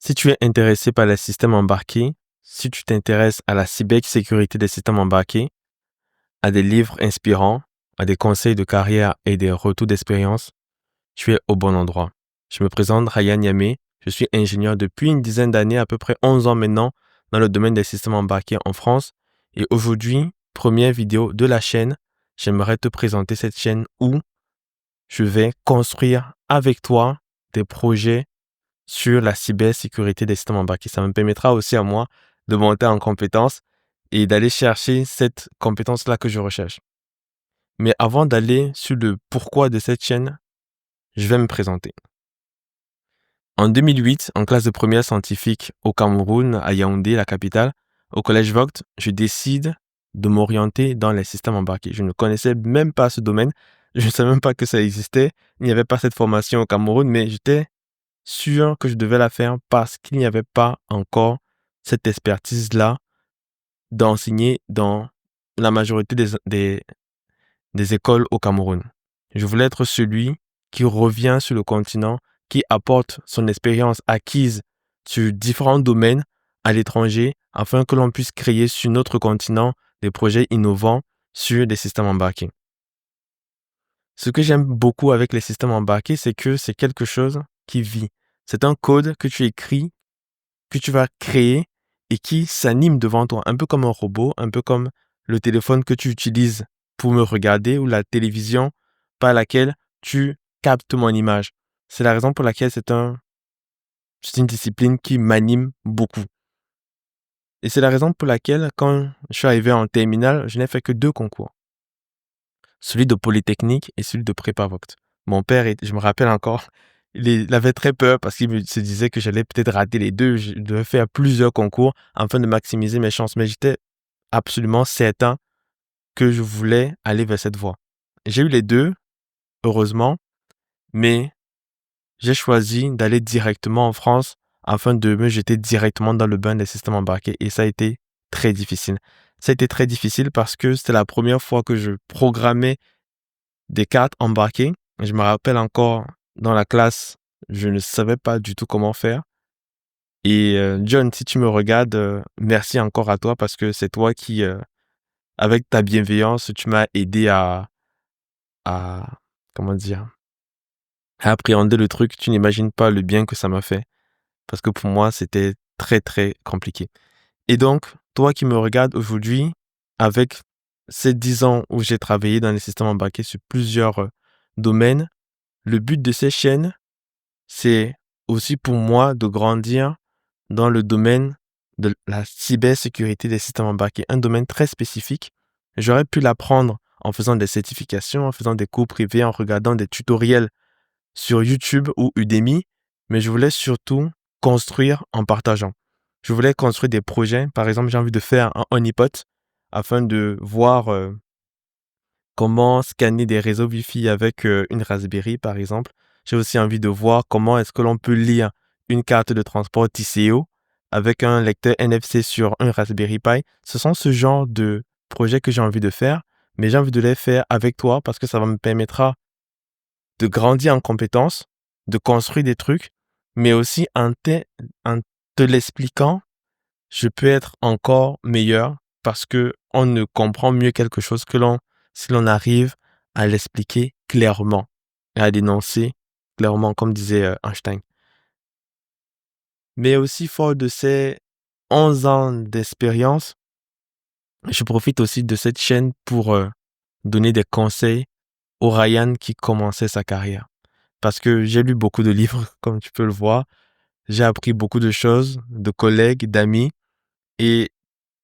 Si tu es intéressé par les systèmes embarqués, si tu t'intéresses à la cybersécurité des systèmes embarqués, à des livres inspirants, à des conseils de carrière et des retours d'expérience, tu es au bon endroit. Je me présente Ryan Yamé, je suis ingénieur depuis une dizaine d'années, à peu près 11 ans maintenant, dans le domaine des systèmes embarqués en France. Et aujourd'hui, première vidéo de la chaîne, j'aimerais te présenter cette chaîne où je vais construire avec toi des projets sur la cybersécurité des systèmes embarqués. Ça me permettra aussi à moi de monter en compétence et d'aller chercher cette compétence-là que je recherche. Mais avant d'aller sur le pourquoi de cette chaîne, je vais me présenter. En 2008, en classe de première scientifique au Cameroun, à Yaoundé, la capitale, au collège Vogt, je décide de m'orienter dans les systèmes embarqués. Je ne connaissais même pas ce domaine. Je ne savais même pas que ça existait. Il n'y avait pas cette formation au Cameroun, mais j'étais sûr que je devais la faire parce qu'il n'y avait pas encore cette expertise-là d'enseigner dans la majorité des écoles au Cameroun. Je voulais être celui qui revient sur le continent, qui apporte son expérience acquise sur différents domaines à l'étranger afin que l'on puisse créer sur notre continent des projets innovants sur des systèmes embarqués. Ce que j'aime beaucoup avec les systèmes embarqués, c'est que c'est quelque chose qui vit. C'est un code que tu écris, que tu vas créer et qui s'anime devant toi, un peu comme un robot, un peu comme le téléphone que tu utilises pour me regarder ou la télévision par laquelle tu captes mon image. C'est la raison pour laquelle c'est une discipline qui m'anime beaucoup. Et c'est la raison pour laquelle, quand je suis arrivé en terminale, je n'ai fait que 2 concours. Celui de Polytechnique et celui de Prépa Vogt. Mon père, je me rappelle encore, il avait très peur parce qu'il se disait que j'allais peut-être rater les 2. Je devais faire plusieurs concours afin de maximiser mes chances. Mais j'étais absolument certain que je voulais aller vers cette voie. J'ai eu les 2, heureusement, mais j'ai choisi d'aller directement en France afin de me jeter directement dans le bain des systèmes embarqués. Et ça a été très difficile. Ça a été très difficile parce que c'était la première fois que je programmais des cartes embarquées. Je me rappelle encore, dans la classe, je ne savais pas du tout comment faire. Et John, si tu me regardes, merci encore à toi parce que c'est toi qui, avec ta bienveillance, tu m'as aidé à comment dire, à appréhender le truc. Tu n'imagines pas le bien que ça m'a fait parce que pour moi, c'était très, très compliqué. Et donc, toi qui me regardes aujourd'hui, avec ces 10 ans où j'ai travaillé dans les systèmes embarqués sur plusieurs domaines, le but de ces chaînes, c'est aussi pour moi de grandir dans le domaine de la cybersécurité des systèmes embarqués, un domaine très spécifique. J'aurais pu l'apprendre en faisant des certifications, en faisant des cours privés, en regardant des tutoriels sur YouTube ou Udemy, mais je voulais surtout construire en partageant. Je voulais construire des projets. Par exemple, j'ai envie de faire un honeypot afin de voir comment scanner des réseaux Wi-Fi avec une Raspberry, par exemple. J'ai aussi envie de voir comment est-ce que l'on peut lire une carte de transport TCO avec un lecteur NFC sur un Raspberry Pi. Ce sont ce genre de projets que j'ai envie de faire, mais j'ai envie de les faire avec toi parce que ça me permettra de grandir en compétences, de construire des trucs, mais aussi en te l'expliquant, je peux être encore meilleur parce que on ne comprend mieux quelque chose que si l'on arrive à l'expliquer clairement et à l'énoncer clairement, comme disait Einstein. Mais aussi fort de ces 11 ans d'expérience, je profite aussi de cette chaîne pour donner des conseils au Ryan qui commençait sa carrière. Parce que j'ai lu beaucoup de livres, comme tu peux le voir. J'ai appris beaucoup de choses, de collègues, d'amis. Et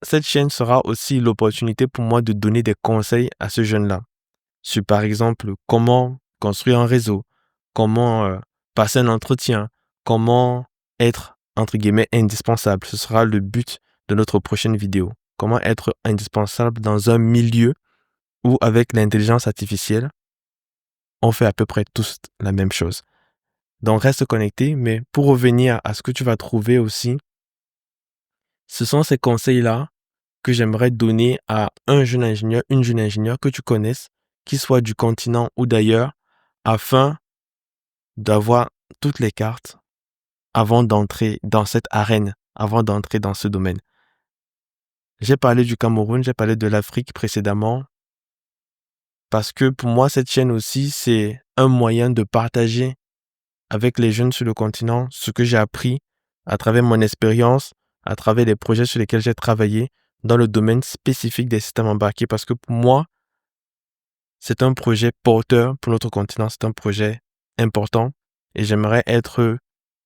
cette chaîne sera aussi l'opportunité pour moi de donner des conseils à ce jeune-là. Sur, par exemple, comment construire un réseau, comment passer un entretien, comment être, entre guillemets, indispensable. Ce sera le but de notre prochaine vidéo. Comment être indispensable dans un milieu où, avec l'intelligence artificielle, on fait à peu près tous la même chose. Donc, reste connecté, mais pour revenir à ce que tu vas trouver aussi, ce sont ces conseils-là que j'aimerais donner à un jeune ingénieur, une jeune ingénieure que tu connaisses, qui soit du continent ou d'ailleurs, afin d'avoir toutes les cartes avant d'entrer dans cette arène, avant d'entrer dans ce domaine. J'ai parlé du Cameroun, j'ai parlé de l'Afrique précédemment, parce que pour moi, cette chaîne aussi, c'est un moyen de partager avec les jeunes sur le continent ce que j'ai appris à travers mon expérience, à travers les projets sur lesquels j'ai travaillé dans le domaine spécifique des systèmes embarqués, parce que pour moi, c'est un projet porteur pour notre continent, c'est un projet important et j'aimerais être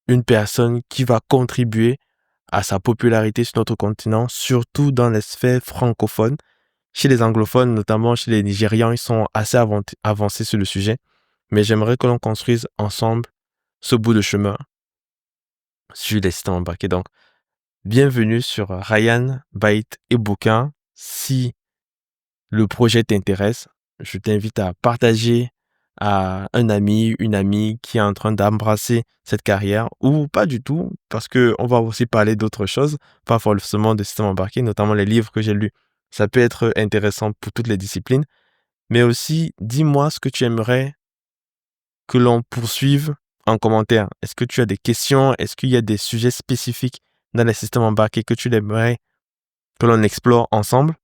une personne qui va contribuer à sa popularité sur notre continent, surtout dans les sphères francophones. Chez les anglophones, notamment chez les Nigérians, ils sont assez avancés sur le sujet, mais j'aimerais que l'on construise ensemble ce bout de chemin sur les systèmes embarqués. Donc, bienvenue sur Ryan, Byte et Bouquin. Si le projet t'intéresse, je t'invite à partager à un ami, une amie qui est en train d'embrasser cette carrière ou pas du tout, parce que on va aussi parler d'autres choses, pas forcément de système embarqué, notamment les livres que j'ai lus. Ça peut être intéressant pour toutes les disciplines, mais aussi dis-moi ce que tu aimerais que l'on poursuive en commentaire. Est-ce que tu as des questions? Est-ce qu'il y a des sujets spécifiques dans les systèmes embarqués que tu aimerais que l'on explore ensemble?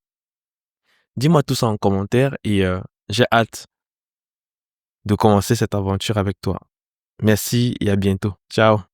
Dis-moi tout ça en commentaire et j'ai hâte de commencer cette aventure avec toi. Merci et à bientôt. Ciao.